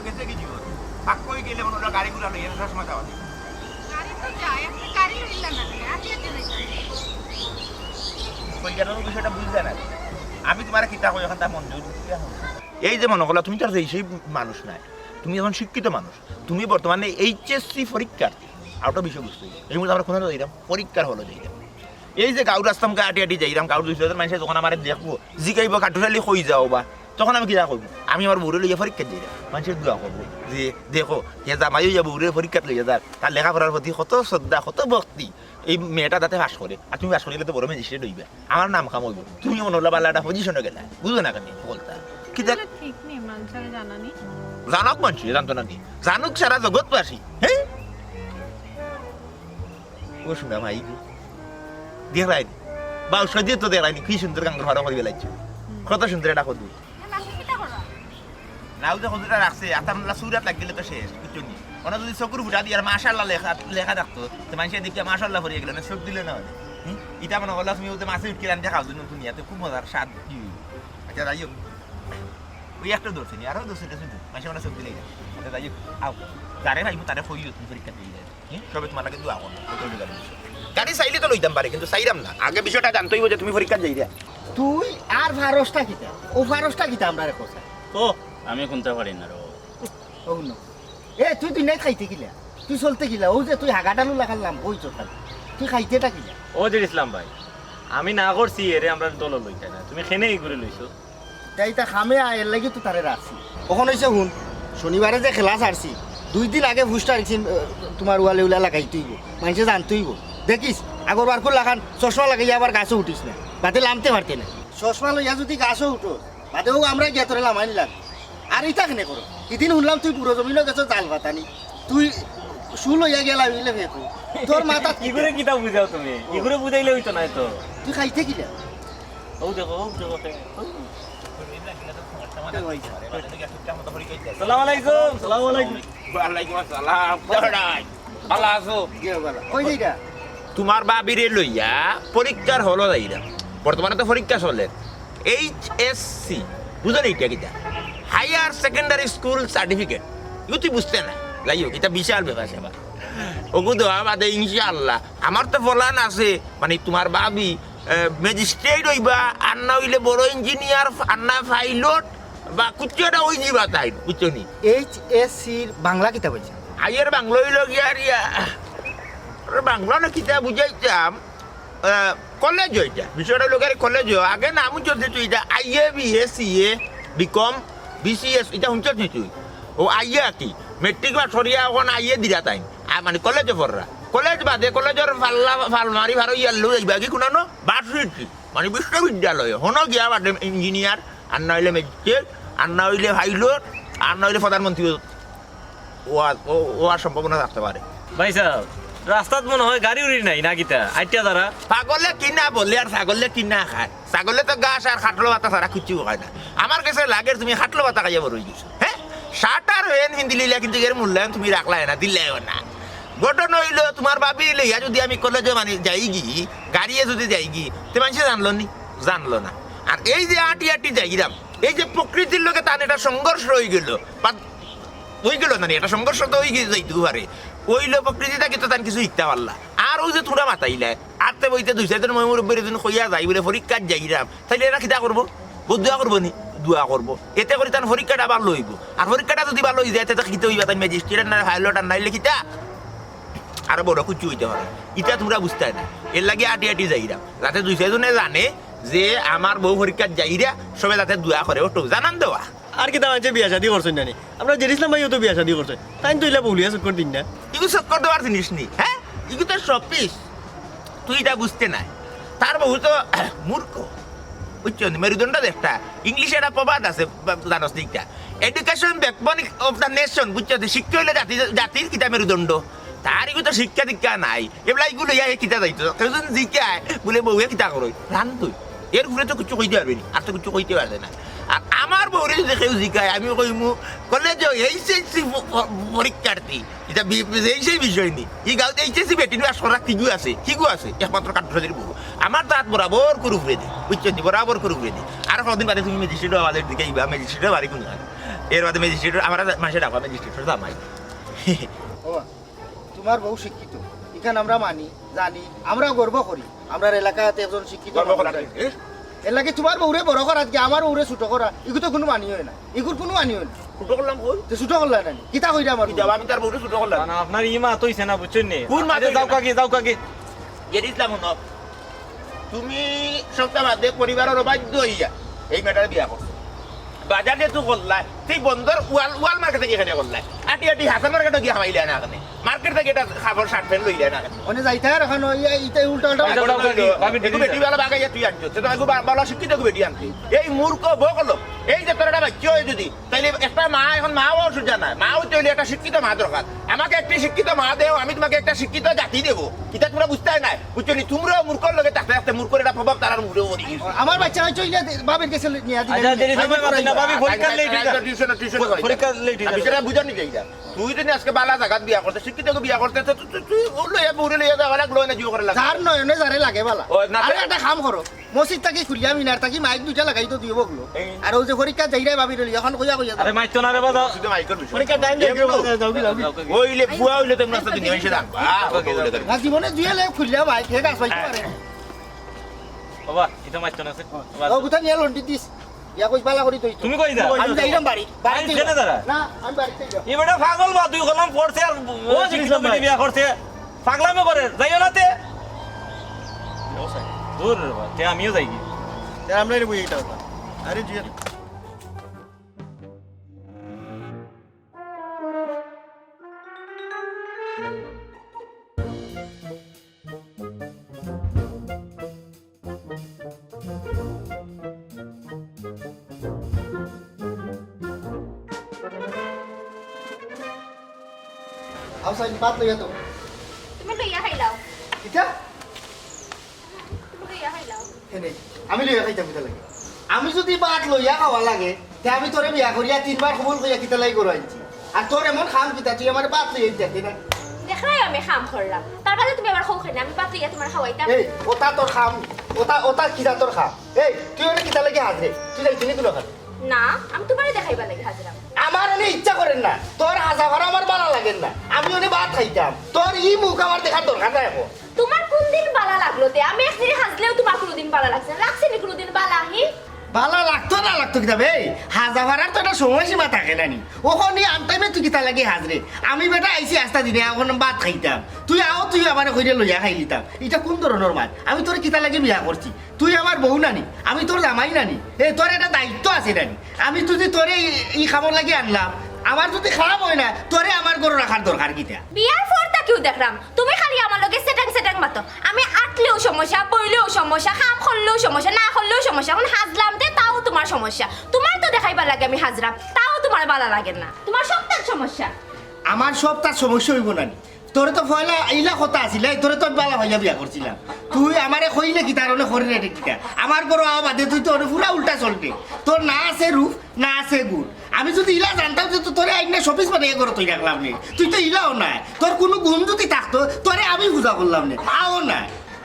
গেছে কি জীবন পাক কই গেলে মনে হলো গাড়িগুলো লইয়া আসার সময় যাওয়া যায় গাড়ি তো যায় একটা গাড়ি লইলা না আগে আগে কইগানোর বিষয়টা বুঝলে না আমি তোমার কিতা কই এখন তা মন জোর এই যে মনে করলা তুমি তো আর সেই মানুষ নাই তুমি এখন শিক্ষিত মানুষ তুমি বর্তমানে এইচএসসি পরীক্ষার্থী আউট অফ বিষয় বুঝতে এই মুহূর্তে আমরা কোথাও যাইলাম পরীক্ষার হলো যাইলাম এই যে গাঁও রাস্তামকে আটি আটি যাইলাম গাঁও 200 মানুষের যখন আমার দেখবো জিকাইব কাঠুরালি কই যাও বা তখন আমি কিনা করবো আমি আমার বউরে লইয়া পরীক্ষা যাইলাম মানুষের দোয়া করবো যে দেখো হে জামাইও যাবো বউরে পরীক্ষা লইয়া যার তার লেখাপড়ার প্রতি কত শ্রদ্ধা কত ভক্তি এই মেয়েটা যাতে পাস করে আর তুমি পাস করিলে তো বড় ম্যাজিস্ট্রেট হইবে আমার নাম কাম হইব তুমি মনে হলো বালা একটা পজিশনে গেলা বুঝো না কেন বলতা কি জান ঠিক নেই মানুষের জানা নেই জানক মানুষ জানতো না কি জানুক সারা জগৎবাসী হ্যাঁ ও শুনা ভাই দেখাই বা সত্যি তো দেখাইনি কি সুন্দর গাঙ্গর ভাড়া করে বেলাইছে কত সুন্দর এটা কদু নাও যে কদুটা রাখছে আতামলা সুরাত লাগিলে তো শেষ কিছু নেই ওনা যদি চকুর ফুটা দিয়ে আর মাশাআল্লাহ লেখা লেখা রাখতো তো মানুষের দেখে মাশাআল্লাহ ভরিয়ে গেল না চোখ দিলে না হলে এটা মনে হলো তুমি ওদের মাছে উঠকে রান্না খাও জন্য তুমি এত খুব মজার স্বাদ কি আচ্ছা যাই হোক ওই একটা ধরছে নি আরও ধরছে শুনছো মাসে মানে চোখ দিলে আচ্ছা যাই হোক আও যারে ভাইবো তারে হইও তুমি পরীক্ষা দিয়ে দেয় সবে তোমার লাগে দোয়া করো গাড়ি চাইলে তো লইতাম পারে কিন্তু চাইলাম না আগে বিষয়টা জানতেই যে তুমি পরীক্ষা যাই দেয়া তুই আর ভারসটা কিতা ও ভারসটা কিতা আমরা রে কথা ও আমি শুনতে পারি না রো ও ন তুই নাই খাইতে গিলা তুই চলতে গিলা ও যে তুই হাগাডালু লাগালাম বই চোখাল তুই খাইতেটা গিলা ও যে ইসলাম ভাই আমি না করছি এরে আমরা দল লইতে না তুমি খেনে এই করে লইছো তাই তা খামে এর লাগি তো তারে রাখছি কখন হয়েছে শুন শনিবারে যে খেলা ছাড়ছি 2 দিন আগে ভুসটা রাখছি তোমার ওয়ালে উলা লাগাই তুইব মানুষে জানতুইব দেখিস আগরবার করে লাগান চশমা লাগাই আবার গাছও উঠিস না বাদে লামতে পারতে না চশমা লইয়া যদি গাছও উঠো বাদেও আমরা গিয়া তোরে লামাইন লাগ আর ইটা কেনে করো এদিন শুনলাম তুই পুরো জমিনও গেছো জাল পাতানি তুই শু লইয়া গেলা বুঝলে ভেকো তোর মাথা কি করে কিতা বুঝাও তুমি কি করে বুঝাইলে হইতো না তো তুই খাইতে কিলা ও দেখো সালাম আলাইকুম সালাম আলাইকুম ওয়ালাইকুম আসসালাম ভালো আছো ওই দিটা তোমার বাবিরে লইয়া পরীক্ষার হলো যাইলাম বর্তমানে তো পরীক্ষা চলে এইচএসসি বুঝো না এটা কিটা হায়ার সেকেন্ডারি স্কুল সার্টিফিকেট ইউ তুই বুঝতে না যাই হোক এটা বিশাল ব্যাপার সেবা ওগু দেওয়া বাদে ইনশাআল্লাহ আমার তো ফলান আছে মানে তোমার বাবি ম্যাজিস্ট্রেট হইবা আর না হইলে বড় ইঞ্জিনিয়ার আর না পাইলট বা কুচ্ছু একটা ওই যাবা তাই বুঝছো নি এইচএসসির বাংলা কিতা বলছে আইয়ের বাংলা হইল গিয়া বাংলা না কিতা বুঝাইতাম কলেজ ওইটা বিষয়টা লোকের কলেজ আগে নাম চলছে তুই এটা IA BA CA BCom BCS এটা শুনছ তুই ও আইএ কি মেট্রিক বা সরিয়া এখন আইএ দিলা তাই মানে কলেজে পড়রা কলেজ বাদে কলেজের ফালমারি ভালো ইয়ার লো যাইবা কি শুনানো ভার্সিটি মানে বিশ্ববিদ্যালয় হনো গিয়া বাদে ইঞ্জিনিয়ার আর না হইলে ম্যাজিস্ট্রেট আর না হইলে পাইলট আর না হইলে প্রধানমন্ত্রী হওয়ার সম্ভাবনা থাকতে পারে ভাই সাহেব রাস্তাত মনে হয় গাড়ি উড়ি নাই না কিতা আইটা দ্বারা ছাগলে কিনা বলে আর ছাগলে কিনা খায় ছাগলে তো গাছ আর খাটলো পাতা ছাড়া কিছু খায় না আমার কাছে লাগে তুমি খাটলো পাতা খাইয়া বড় গেছো হ্যাঁ শার্ট আর হেন হিন্দি লিলা কিন্তু এর মূল্যায়ন তুমি রাখলাই না দিলাই না ঘটনা হইলো তোমার বাবি লইয়া যদি আমি কলেজে মানে যাই গি গাড়িয়ে যদি যাই গি তো মানুষে জানলো না আর এই যে আটি আটি যাইলাম এই যে প্রকৃতির লোকে তার এটা সংঘর্ষ হয়ে গেল না এটা সংঘর্ষ তো হয়ে যাইতে পারে ওইলো প্রকৃতিটা কিন্তু তার কিছু শিখতে পারলা আর ওই যে তোরা মাতাইলে আরতে বইতে 2-4 মুরব্বীর জন্য কইয়া যাই বলে পরীক্ষা যাইরাম তাইলে এরা কিতা করবো দোয়া করবো নি দোয়া করবো এতে করে তার পরীক্ষাটা ভালো হইব আর পরীক্ষাটা যদি ভালো হয়ে যায় তাতে খিতে হইবা তাই ম্যাজিস্ট্রেট না পাইলট আর নাইলে কিতা আরো বড় কিছু হইতে পারে এটা তোমরা বুঝতে না এর লাগে আটি আটি যাইরাম যাতে 2-4 জনে জানে যে আমার বউ পরীক্ষা যাইরা সবাই যাতে দোয়া করে ওটো জানান দেওয়া আর কিতা মানছে বিয়া শাদি করছেন জানি আমরা জেরিসলাম ভাইও তো বিয়া শাদি করছে তাই তো ইলা বলিয়া চক্কর দিন না ইগু চক্কর দেওয়ার জিনিস নি হ্যাঁ ইগু তো সপিস তুই এটা বুঝতে নাই তার বহু তো মূর্খ বুঝছো মেরুদণ্ড একটা ইংলিশে একটা প্রবাদ আছে জানোস দিকটা education backbone of the nation বুঝছো শিক্ষা হইলে জাতির কিতা মেরুদণ্ড তার এগুলো তো শিক্ষা দীক্ষা নাই এগুলা এগুলো ইয়া কিতা যাইতো কেউ জিজ্ঞায় বলে বউয়ে কিতা করো রান তুই এর ঘুরে তো কিছু কইতে পারবি আর তো কিছু কইতে পারবে না আর আমার বউরে যদি কেউ জিজ্ঞায় আমি কইমু কলেজ এইচএসসি পরীক্ষার্থী এটা সেই বিষয় নি এই গাঁৱত এইচএসসি বেটিন আর সরা কিগু আছে একমাত্র কাঠুরাজির বউ আমার তো হাত বরাবর করে উঠে দি বুঝছো বরাবর করে উঠে দি আর কদিন বাদে তুমি ম্যাজিস্ট্রেট আওয়াজের দিকে ইবা ম্যাজিস্ট্রেটের বাড়ি কোন এর বাদে ম্যাজিস্ট্রেট আমার মাসে ডাকা ম্যাজিস্ট্রেট জামাই ও তোমার বউ শিক্ষিত এখানে আমরা মানি জানি আমরা গর্ব করি আমরা এলাকাতে একজন শিক্ষিত গর্ব করা মানুষ আছে। এর লাগে তোমার বউরে বড় করা কি আমার বউরে ছোট করা এগুলো তো কোনো মানি হয় না এগুলো কোনো মানি হয় না ছোট করলাম কই তো ছোট করলা না কিতা কইরা আমার যাবা আমি তার বউরে ছোট করলাম না আপনার ইমা তৈছে না বুঝছেন নি কোন মা আচ্ছা, যাও কাকি ইসলাম ন তুমি সপ্তাহ বাদে পরিবারের বাধ্য হইয়া এই মেয়েটার বিয়া করছো বাজার যেহেতু করলাই সেই বন্দর ওয়াল মার্কেট থেকে এখানে করলাই আটি আটি হাসান মার্কেটে গিয়ে হামাইলে না এখানে মার্কেট থেকে এটা খাবার শার্ট প্যান্ট লইলে না মানে যাইতে আর এখন ওই ইতে উল্টা উল্টা আচ্ছা, যাও, কাকি, ভাবি, একটু বেটি বেলা বাগাইয়া তুই আনছো সেটা একটু ভালো শিক্ষিত বেটি আনছি এই মূর্খ বকলো এই যে তোর একটা বাচ্চা হয় যদি তাইলে একটা মা এখন মাও সুজা না মাও তৈরি একটা শিক্ষিত মা দরকার আমাকে একটি শিক্ষিত মা দেও আমি তোমাকে একটা শিক্ষিত জাতি দেবো এটা তোমরা বুঝতে নাই বুঝছো নি তোমরাও মূর্খর লগে থাকতে থাকতে মূর্খের একটা প্রভাব তার মুখে পড়ে গেছে আমার বাচ্চা হয়তো ইলা বাবার কাছে নিয়ে আচ্ছা দিলে জেরিস ভাই মারেন না ভাবি পরীক্ষা লেট পরীক্ষা লেট সেটা বুঝানি যাই তুই যদি আজকে বালা জায়গা বিয়া করতে শিক্ষিত বিয়া করতে তুই লইয়া বউরে লইয়া যাওয়া লাগলো না জিও করে লাগলো যার নয়নে যারে লাগে বালা ও, না, আরে একটা কাম করো মসজিদ থাকি খুলিয়া মিনার থাকি মাইক দুইটা লাগাই তো দিব বগলো এই। আর ওই যে পরীক্ষা যাইরাই ভাবি রলি এখন কইয়া কইয়া আরে মাইতো না রে বাবা শুধু মাইকের বিষয় পরীক্ষা টাইম এমনি যাও কি ওইলে বুয়া হইলে তোমরা রাস্তা দুনিয়া এসে দাম না জীবনে দুইয়া লে খুলিয়া মাইক হে গাছ পাইতে পারে বাবা এটা মাইতো না ও গুতা নিয়ে লন্ডি দিস ইয়া কই বালা করি তুই তুমি কই যা আমি যাইরাম বাড়ি আমি জেনে দাঁড়া না আমি বাড়িতে যাই এই বেটা পাগল বা তুই কলম পড়ছে আর ও জিনিস বেটি বিয়া করছে পাগলামি করে যাইও না তে দূর রে বাবা তে আমিও যাই কি আমরা রে বই এটা আরে জিয়া আউসাইড বাত লইয়া তো তুমি লইয়া খাইলাও এটা তুমি লইয়া খাইলাও হেনে আমি লইয়া খাইতাম কিতা লাগে আমি যদি বাত লইয়া খাওয়া লাগে তে আমি তোরে বিয়া করিয়া তিনবার কবুল করিয়া কিতা লাই করো আনছি আর তোর এমন খাম কিতা তুই আমার বাত লইয়া দিতে না দেখলাই আমি খাম করলাম তারপরে তুমি আবার খাও খাই না আমি পাত লইয়া তোমার খাওয়াইতাম এই ওটা তোর খাম ওটা কিতা তোর খাম এই তুই ওটা কিতা লাগে হাজরে তুই যাইছিস নি তুলো খান না আমি তোমারে দেখাইবা লাগি হাজিরা আমার এনে ইচ্ছা করেন না তোর হাজা ভরা আমার ভালো লাগেন না আমি ওনে ভাত খাইতাম তোর ই মুখ আমার দেখার দরকার নাই এখন তোমার কোন দিন বালা লাগলো তে আমি একদিন হাসলেও তোমার কোনোদিন বালা লাগছে না লাগছে নি কোনোদিন বালা হি ভালো লাগতো না লাগতো কিতা বে হাজা ভরার তো একটা সময়সীমা থাকে না নি ওখানে আনটাইমে তুই কিতা লাগে হাজরে আমি বেটা আইসি আস্তা দিনে এখন ভাত খাইতাম তুই আও তুই আমার কইরে লইয়া খাই লিতাম এটা কোন ধরনের মাত আমি তোর কিতা লাগে বিয়া করছি তুই আমার বউ নানি আমি তোর জামাই নানি এই তোর একটা দায়িত্ব আছে নানি আমি যদি তোরে ই খাবার লাগে আনলাম আমার যদি খারাপ হয় না তোরে আমার গরু রাখার দরকার কিতা বিয়ার পরটা কেউ দেখলাম তুমি খালি আমার লগে সেটাং মাতো আমি আটলেও সমস্যা বইলেও সমস্যা কাম করলেও সমস্যা না করলেও সমস্যা এখন হাজলাম দে তাও তোমার সমস্যা তোমার তো দেখাইবার লাগে আমি হাজরাম তাও তোমার ভালো লাগে না তোমার সবটার সমস্যা আমার সব তার সমস্যা হইব না তোরে তো পয়লা এইলা কথা আছিল তোরে তো বালা ভাইয়া বিয়া করছিলাম তুই আমারে কইলে কি তার হরি রে টিকা আমার বড় আওয়া বাদে তুই তো পুরা উল্টা চলবে তোর না আছে রূপ না আছে গুণ আমি যদি ইলা জানতাম যে তোরে আইনে শপিস বানিয়ে করে তুই রাখলাম নে তুই তো ইলাও নাই তোর কোনো গুণ যদি থাকতো তোরে আমি পূজা করলাম নে আও না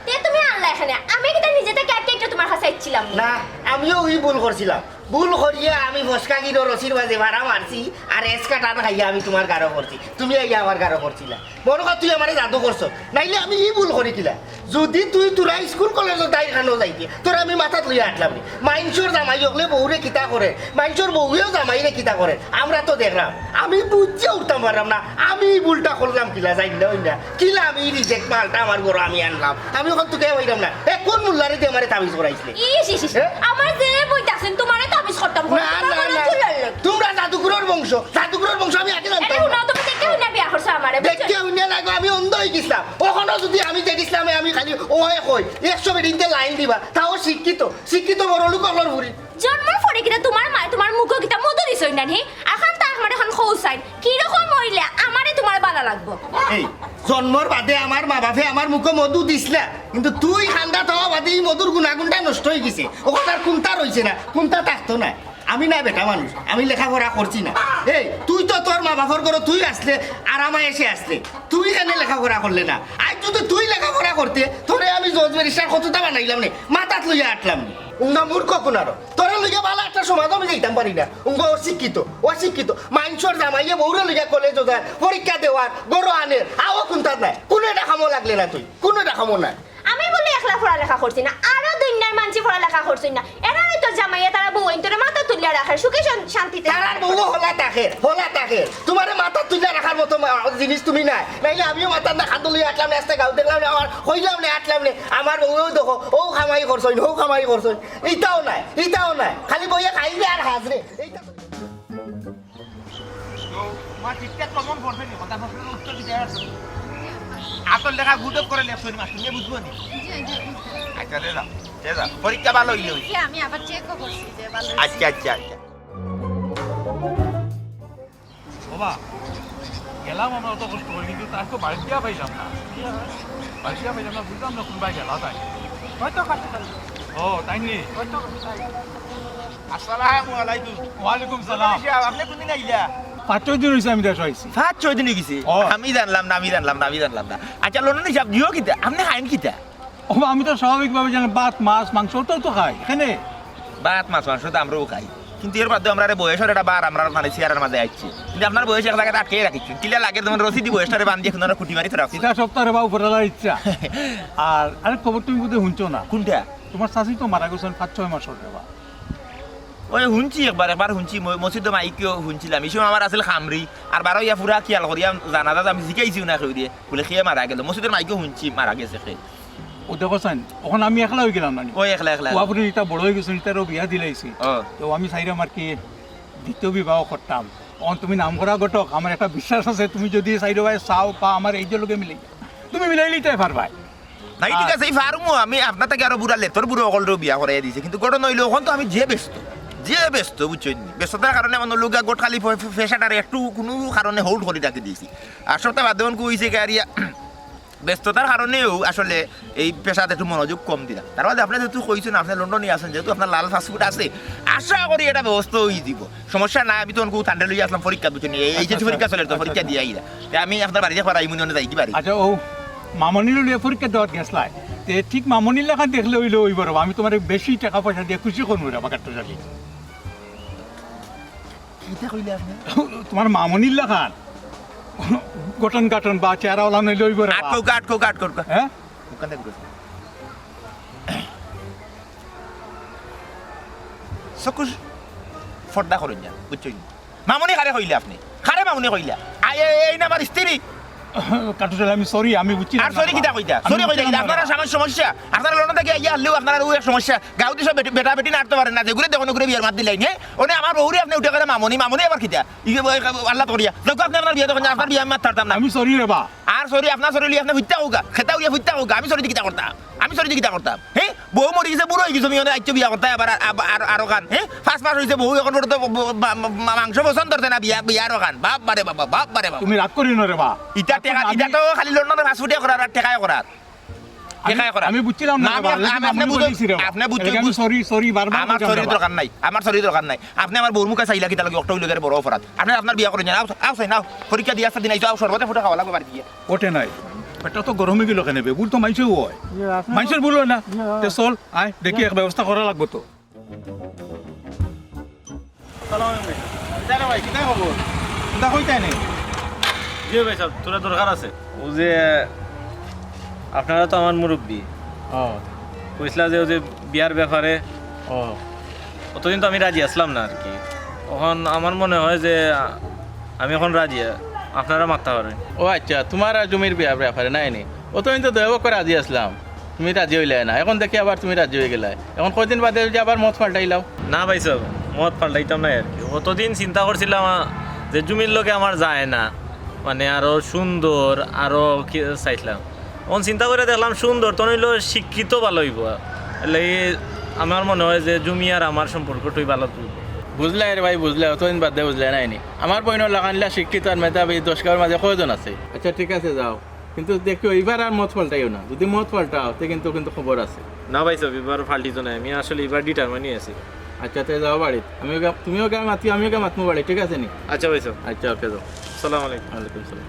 তে তুমি আনলা এখানে আমি কি তার নিজে থেকে একটা তোমার কাছে ইচ্ছিলাম না না আমিও ওই ভুল করছিলাম ভুল করিয়া আমি বসকা গিরো রসির বাজে ভাড়া মারছি আর এসকা টান খাইয়া আমি তোমার গারো করছি তুমি আইয়া আমার গারো করছিলা মনে কর তুই আমার জাদু করছো নাইলে আমি ই ভুল করি কিলা যদি তুই তোরা স্কুল কলেজত দায় খানো যাইতি তোর আমি মাথাত লইয়া আটলাম মাইনসর জামাই হকলে বউরে কিতা করে মাইনসর বউয়েও জামাইরে কিতা করে আমরা তো দেখলাম আমি বুঝতে উঠতাম পারলাম না আমি ভুলটা করলাম কিলা যাই না কিলা আমি রিজেক্ট মালটা আমার গরু আমি আনলাম আমি ওখান তোকে হইলাম না এ কোন মুল্লারে দিয়ে আমার তাবিজ করাইছিলে ইস আমার যে বইতাছেন তোমারে তাবিজ করতাম না না না তোমরা জাদুঘরের বংশ আমি আগে জানতাম না তুমি দেখতে হই না বিয়া করছ আমারে দেখতে হইনা লাগো আমি অন্ধ হয়ে গেছিলাম ওখানে যদি আমি দেখছিলাম আমি খালি ওয়ে কই 100 বেডিনতে লাইন দিবা তাও শিক্ষিত বড় লোক অলর ভুরি জন্মের পরে কিনা তোমার মা তোমার মুখ কিটা মধু দিছই না নি এখন তা আমার এখন খৌসাইন কি রকম হইলে আমারে তোমার ভালো লাগবো এই জন্মর বাদে আমার মা বাপে আমার মুখে মধু দিছিলা কিন্তু তুই খান্দা থাকা বাদে এই মধুর গুণাগুণটা নষ্ট হয়ে গেছে ওখানে আর কোনটা রয়েছে না কোনটা থাকতো না আমি না বেটা মানুষ আমি লেখাপড়া করছি না এই তুই তো তোর মা বাপর ঘর তুই আসলে আরামে এসে আসলে তুই কেন লেখাপড়া করলে না আজ যদি তুই লেখাপড়া করতে তোরে আমি জজ ব্যারিস্টার কতটা বানাইলাম নে মাথাত লইয়া আটলাম না মূর্খ কোনারো তোরে লইয়া ভালো একটা সমাজ আমি যাইতাম পারি না অশিক্ষিত অশিক্ষিত মানুষের জামাইয়ে বউরে লইয়া কলেজ যায় পরীক্ষা দেওয়ার গরু আনের আও কোনটা নাই কোনো এটা খামো লাগলে না তুই কোনো এটা খামো নাই আমি বলি একলা পড়ালেখা করছি না আরো দুনিয়ার মানুষ পড়ালেখা করছি না এরাই তো জামাইয়া তারা বউ তোরে মাথা তুলিয়া রাখার সুখে শান্তিতে তারার বউ হলা তাকে তোমার মাথা তুলে রাখার মতো জিনিস তুমি নাই নাইলে আমিও মাথার না খাদ্য লইয়া আটলাম না আস্তে গাও দেখলাম না আমার হইলাম না আটলাম না আমার বউও দেখো ও খামাই করছই ও খামাই করছই এইটাও নাই খালি বইয়া খাইবে আর হাজরে এইটা মা ঠিকঠাক কমন পড়বে নি কথা প্রশ্নের উত্তর দিতে আসো আসল লেখা গুডপ করে লেখছো নি মাস্টার নিয়ে বুঝবো নি আচ্ছা রে যা পরীক্ষা ভালো হইলো আমি আবার চেকও করছি যে ভালো আচ্ছা বাবা গেলাম আমরা অত কষ্ট করি কিন্তু তার তো বাড়ি দিয়া পাইলাম না বুঝলাম না কোন ভাই গেল তাই হয়তো কাটতে ও তাই নি আসসালামু আলাইকুম ওয়ালাইকুম সালাম আপনি কোনদিন আইলা 5 দিন হইছে আমি দেশ হইছি 5-6 দিন গেছি আমি জানলাম না আচ্ছা লন্ডন হিসাব দিও কিতা আপনি খাইন কিতা ও আমি তো স্বাভাবিকভাবে জানি ভাত মাছ মাংস তো খাই এখানে ভাত মাছ মাংস তো আমরাও খাই কিন্তু এর বাদে আমরা বয়সের একটা বার আমরা মানে চেয়ারের মাঝে আইছি কিন্তু আপনার বয়স এক জায়গায় আটকে রাখিছি কিলা লাগে তোমার রসিদি বয়সটারে বান্ধি এখন আমরা খুঁটি মারি তো রাখছি এটা সপ্তাহে বা উপরালার ইচ্ছা আর আরেক খবর তুমি বোধহয় শুনছো না কোনটা তোমার শাশি তো মারা গেছেন 5-6 মাস হয়ে বা ওই শুনছি একবার শুনছি মসজিদ মাইকিও শুনছিলাম এই সময় আমার আসলে খামরি আর বারো ইয়া পুরা খেয়াল করিয়া জানা আমি শিখাইছিও না খেয়ে দিয়ে বলে খেয়ে মারা গেল মসজিদের মাইকিও শুনছি মারা গেছে খেয়ে ও দেখো চাইন ওখান আমি একলা হয়ে গেলাম না ওই একলা বাপুরে এটা বড় হয়ে গেছে এটারও বিয়া দিলাইছি তো আমি চাইলাম আর কি দ্বিতীয় বিবাহ করতাম তখন তুমি নাম করা ঘটক আমার একটা বিশ্বাস আছে তুমি যদি চাইরো ভাই চাও পা আমার এই যে লোকে মিলে তুমি মিলাই লিতে পারবাই নাই ঠিক আছে এই ফার্মো আমি আপনার থেকে আরো বুড়া লেতর বুড়ো অকলরেও বিয়া করাই দিয়েছি কিন্তু গোটা নইলে ওখান তো আমি যে ব্যস্ত বুঝছেন ব্যস্ততার কারণে আমার লোক গোট খালি পেশাটার একটু কোনো কারণে হোল্ড করে রাখি দিয়েছি আর সপ্তাহে বাধ্যবান কইছে গাড়িয়া ব্যস্ততার কারণেও আসলে এই পেশাতে একটু মনোযোগ কম দিলাম তার মধ্যে আপনি যেহেতু কইছেন আপনি লন্ডনে আছেন যেহেতু আপনার লাল ফাস্টফুড আছে আশা করি এটা ব্যবস্থা হয়ে দিব সমস্যা নাই আমি তখন খুব ঠান্ডা লইয়া আসলাম পরীক্ষা বুঝছেন এই যে পরীক্ষা চলে তো পরীক্ষা দিয়ে আইরা আমি আপনার বাড়িতে করা ইউনিয়নে যাই কি পারি আচ্ছা ও মামনির লিয়ে পরীক্ষা দেওয়ার গেছলাই তে ঠিক মামনির লেখা দেখলে হইলে ওই বড় আমি তোমার বেশি টাকা পয়সা দিয়ে খুশি করবো রে আমাকে একটা জানি তোমার মামনির লেখান গঠন গাঠন বা চেহারা ওলা নইলে ওই বড় কাট হ্যাঁ চকুর ফর্দা করেন না বুঝছেন মামনি কারে কইলে আপনি কারে মামনি কইলা এই না আমার স্ত্রী কাটুসাল আমি সরি আমি বুঝছি আর সরি কিটা কইতা সরি কইতা কিটা আপনারা সামান্য সমস্যা আপনারা লন্ডন থেকে ইয়া আনলেও আপনারা ওই সমস্যা গাঁও দিশা বেটা বেটি নাড়তে পারেন না যেগুলো দেখুন ওগুলো বিয়ার মাত দিলাই নে ওনে আমার বউরে আপনি উঠে করে মামনি আবার কিটা আল্লাহ করিয়া দেখো আপনি আপনার বিয়া দেখুন আপনার বিয়া মাত থাকতাম না আমি সরি রে বা আর সরি আপনার সরি লিয়ে আপনি হুইতা হোগা খেতা হইয়া হুইতা হোগা আমি সরি কিটা করতাম হ্যাঁ বউ মরি গেছে বুড়ো হয়ে গেছে আমি আইছো বিয়া করতে আবার আরো খান হ্যাঁ 5 মাস হয়েছে বউ এখন তো মাংস পছন্দ করতে না বিয়া আরো খান বাপ বারে বাবা তুমি রাগ করি না রে বা এটা তো খালি লন্ডনে ফাস্টফুডে করার আর টেকায় করার আমি বুঝছিলাম না আপনি সরি বারবার আমার শরীর দরকার নাই আপনি আমার বউর মুখে চাইলা কিতা লাগে অক্টো লোকের বড় অপরাধ আপনি আপনার বিয়া করে যান আও নাও পরীক্ষা দিয়ে আসতে দিন আইছো আও সর্বতে ফুটা খাওয়া লাগবে বাড়ি দিয়ে ওঠে নাই পেটটা তো গরমে গেল কেন ভুল তো মাইছেও হয় মানুষের ভুল হয় না তে চল আয় দেখি এক ব্যবস্থা করা লাগবো তো তোরা দরকার আছে ও যে আপনারা তো আমার মুরব্বী কইসলা যে ও যে বিয়ার ব্যাপারে অতদিন তো আমি রাজি আসলাম না আর কি এখন আমার মনে হয় যে আমি এখন রাজি আপনারা মারতে পারেন ও আচ্ছা তোমার আর জমির বিয়া ব্যাপারে নাই নি ও তো কিন্তু দয়া করে রাজি আসলাম তুমি রাজি হইলে না এখন দেখি আবার তুমি রাজি হয়ে গেলে এখন কয়দিন বাদে যে আবার মত পাল্টাইলাও না ভাই সব মত পাল্টাইতাম না আর কি অতদিন চিন্তা করছিলাম যে জমির লোকে আমার যায় না মানে আরো সুন্দর আরো চাইছিলাম এখন চিন্তা করে দেখলাম সুন্দর তো হইলো শিক্ষিত ভালো হইব আমার মনে হয় যে জমি আর আমার সম্পর্কটাই ভালো তুলব বুঝলে রে ভাই বুঝলে অতদিন বাদে বুঝলে নাই নি আমার বইনের লাগানিলা শিক্ষিত আর মেধাবী 10 গাঁওর মাঝে কয়জন আছে আচ্ছা ঠিক আছে যাও কিন্তু দেখো এইবার আর মত পাল্টাইও না যদি মত পাল্টাও তে কিন্তু খবর আছে না ভাই সব এবার ফাল্টিত নাই আমি আসলে এবার ডিটারমাইনই আছি আচ্ছা তে যাও বাড়িতে তুমিও গায়ে মাতি আমিও গায়ে মাতমু বাড়ি ঠিক আছে নি আচ্ছা ভাই সব আচ্ছা ওকে যাও আসসালামু আলাইকুম ওয়ালাইকুম সালাম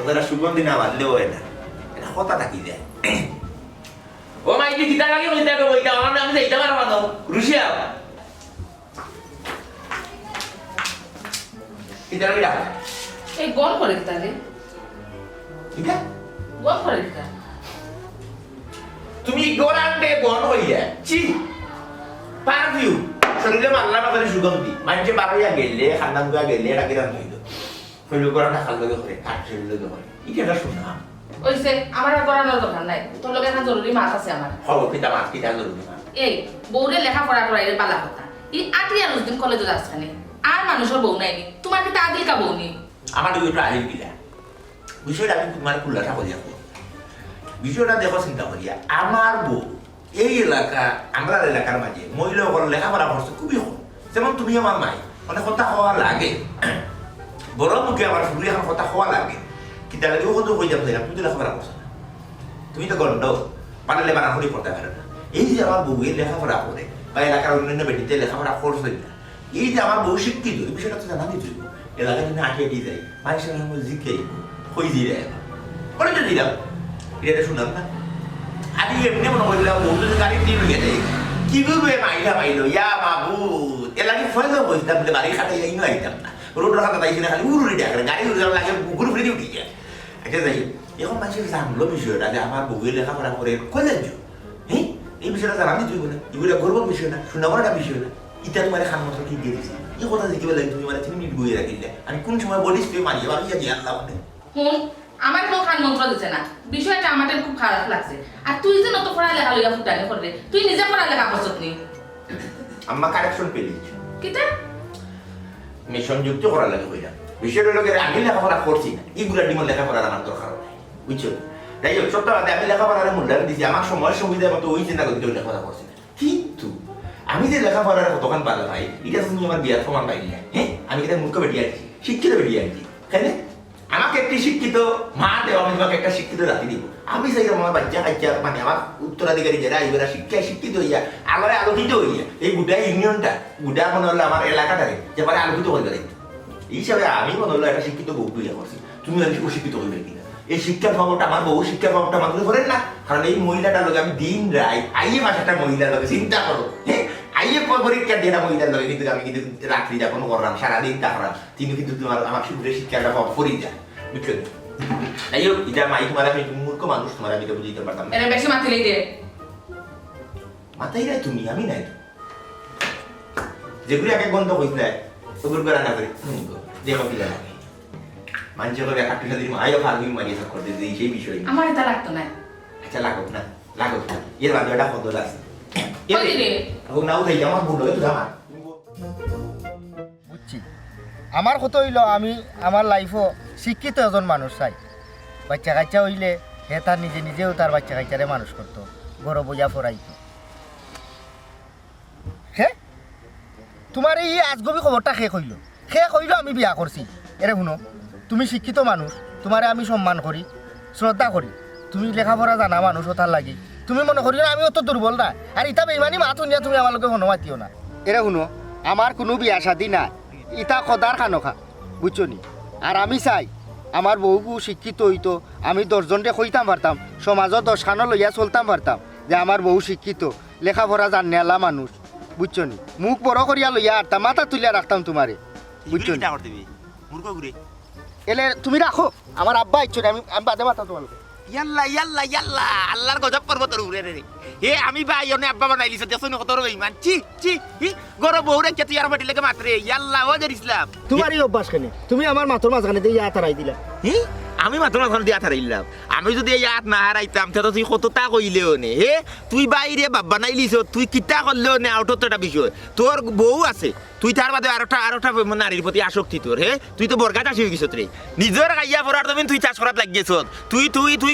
ওরা সুগন্ধি না বাঁধলেও হয় না এটা কথা থাকি যায় ও মাইকে কিতা লাগে কইতে হবে ওইটা আমার নাম যাইতে পারবা না রুশিয়া কিতা লাগে ডাকা এই গন করে তাহলে ঠিক আছে গন করে তা তুমি গোরান্ডে গন হইয়া চি পারফিউম শরীরে মারলা মাঝে সুগন্ধি মানুষে বাড়াইয়া গেলে খান্দান গুয়া গেলে এটা কিরাম হইল হইল গোরান্ডা খাল লগে করে কাঠ শরীর লগে করে এটা শোনা ওইসে আমার আর করানোর দরকার নাই তোর লগে একটা জরুরি মাছ আছে আমার খবর কিতা মাছ কিতা জরুরি মাছ এই বউরে লেখাপড়া করাইলে বালা কথা এই 8 দিন কলেজে যাচ্ছানে আর মানুষের বউ নাইনি তোমার কি তা দিল কা বউ নি আমার দিকে একটু আহিল গিলা বিষয়টা আমি তোমার খুল্লাটা করিয়া বিষয়টা দেখো চিন্তা করিয়া আমার বউ এই এলাকা আমরা এলাকার মাঝে মহিলাসকল লেখাপড়া করছে খুবই কম যেমন তুমি আমার মাই মানে কথা হওয়া লাগে বড় মুখে আমার শুরু এখন কথা হওয়া লাগে কিন্তু আগেও কত হয়ে যাবে তুমি তো লেখাপড়া করছো না তুমি তো গন্ড পারলে বানা করে পড়তে পারো না এই যে আমার বউ লেখাপড়া করে বা এলাকার অন্যান্য বেটিতে লেখাপড়া করছে না এই যে আমার বউ শিক্ষিত এই বিষয়টা তো জানা দিচ্ছি এলাকায় যদি আঁকিয়ে দিয়ে যায় মানুষের জিজ্ঞে হই দিয়ে বলে তো দিলাম এটা শুনলাম না আদি এমনি মনে করলাম বউ যদি গাড়ি দিয়ে নিয়ে যায় কিভাবে মাইলা পাইলো ইয়া বাবু এলাকি ফয়দা বসতাম বলে বাড়ি খাটাই ইনো আইতাম না রোডের খাতা পাইছি না খালি উড়ুড়ি ডাকলে গাড়ি উড়ে যাওয়ার লাগে ঘুরে ফিরে উঠি যায় আচ্ছা যাই এখন মানুষের জানলো বিষয়টা যে আমার বউয়ের লেখাপড়া করে কলেজ হ্যাঁ এই বিষয়টা জানানি তুই বলে এগুলো গর্বর বিষয় না শোনাবার একটা বিষয় না ইটা তোমার খান মতো ঠিক দিয়ে দিছি এই কথা জিজ্ঞেস লাগে তুমি মানে 3 মিনিট বইয়ে রাখিলে আমি কোন সময় বলিস তুই মারিয়ে আমি ইয়া আল্লাহ মানে হুন আমার কোনো খান মন্ত্র দিছে না বিষয়টা আমাদের খুব খারাপ লাগছে আর তুই যে নত পড়া লেখা লইয়া ফুটানি করে তুই নিজে পড়া লেখা করছত নি আম্মা কারেকশন পেলি কিতা মিশন যুক্ত করা লাগে কইরা বিষয়টা লোকের আমি লেখাপড়া করছি না এইগুলা ডিমন লেখাপড়ার আমার দরকার নাই বুঝছো তাই হোক সত্যবাদে আমি লেখাপড়ার মূল্যায়ন দিছি আমার সময় সুবিধা মতো ওই চিন্তা করতে লেখাপড়া করছি না কিন্তু আমি যে লেখাপড়ার কতক্ষণ পারলাম ভাই এটা তুমি আমার বিয়ার প্রমাণ পাইলি না হ্যাঁ আমি এটা মূর্খ বেরিয়ে আছি শিক্ষিত বেরিয়ে আছি তাই না আমাকে একটি শিক্ষিত মা দেওয়া আমি তোমাকে একটা শিক্ষিত জাতি দিব আমি চাই আমার বাচ্চা কাচ্চা মানে আমার উত্তরাধিকারী যারা এবার শিক্ষায় শিক্ষিত হইয়া আলোয় আলোকিত হইয়া এই গোটা ইউনিয়নটা গোটা মনে হলো আমার এলাকাটারে যে মানে আলোকিত হয়ে গেলে এই হিসাবে আমি মনে হলো একটা শিক্ষিত বউ তৈরি করছি তুমি আর কি শিক্ষিত হইবে কিনা এই শিক্ষার খবরটা আমার বউ শিক্ষার খবরটা মানুষ করেন না কারণ এই মহিলাটার লোক আমি দিন রায় আইয়ে বাসাটা মহিলার লোকে চিন্তা করো হ্যাঁ আইয়ে পরীক্ষা দিয়ে না মহিলার লোকে কিন্তু আমি কিন্তু রাত্রি যাপন করলাম সারাদিন তাকলাম তিনি কিন্তু তোমার আমার শিশুদের শিক্ষাটা করি যায় বুঝছো তাই হোক এটা মাই তোমার আমি মূর্খ মানুষ তোমার আমি তো বুঝতে পারতাম এর বেশি মাতিলেই দে মাথায় নাই তুমি আমি নাই যেগুলি আগে গন্ধ হইতে ওগুলো করে না করে যে কপিলা লাগে মানুষের করে একটা দিন আয়ও ফার্মিং মারিয়ে সব করতে দিই সেই বিষয় আমার এটা লাগতো না আচ্ছা লাগুক না এর বাদে একটা কত আছে কই দিলে এখন নাও তাই আমার ভুল হয়ে তো আমার বুঝছি আমার কত হইল আমি আমার লাইফও শিক্ষিত এজন মানুষ চাই বাচ্চা কাচ্চা হইলে হে তার নিজে নিজেও তার বাচ্চা কাচ্চারে মানুষ করতো বড় বোঝা ফরাইতো হ্যাঁ তোমার এই আজগবি খবরটা শেষ হইল আমি বিয়া করছি এরে শুনো তুমি শিক্ষিত মানুষ তোমারে আমি সম্মান করি শ্রদ্ধা করি তুমি লেখাপড়া জানা মানুষ তার লাগি তুমি মনে করি না আমি অত দুর্বল না আর ইতা বেইমানি মাত শুনিয়া তুমি আমার লোকে হনুমাতিও না এরে শুনো আমার কোনো বিয়া শাদি নাই ইতা কদার খানখা বুঝছো নি আর আমি চাই আমার বহু শিক্ষিত হইতো আমি 10 জনকে কইতাম পারতাম সমাজত 10 খানো লইয়া চলতাম পারতাম যে আমার বহু শিক্ষিত লেখাপড়া জানিয়ালা মানুষ বুঝছো নি মুখ বড় করিয়া লইয়া আরতাম মাথা তুলিয়া রাখতাম তোমারে বুঝছো নি মূর্খ ঘুরে এলে তুমি রাখো আমার আব্বা ইচ্ছো আমি বাদে মাথা তোমাকে ইয়াল্লা ইয়াল্লা ইয়াল্লা আল্লাহর গজব পর্বতের উপরে রে এ আমি ভাই অনে আব্বা বানাইলিছ দেখছনি কত রবে ইমান চি চি গর বউরে কে তুই আর বাটি লাগে মাত্রে ইয়াল্লা ওয়াজের ইসলাম তোমারই অভ্যাস কেন তুমি আমার মাথার মাঝখানে দিয়ে ইয়া তারাই দিলা আমি মাত্র মাঝখানে দিয়া হারাইলাম আমি যদি এই ইয়াত না হারাইতাম তাহলে তুই কতটা কইলেও নে হে তুই বাইরে বাবা নাইলিছ তুই কিতা করলেও নে আউটত একটা বিষয় তোর বউ আছে তুই তার বাদে আরোটা নারীর প্রতি আসক্তি তোর হে তুই তো বরগা চাষি হয়ে গেছ রে নিজের গাইয়া পড়ার তুমি তুই চাষ করাত লাগিয়েছ তুই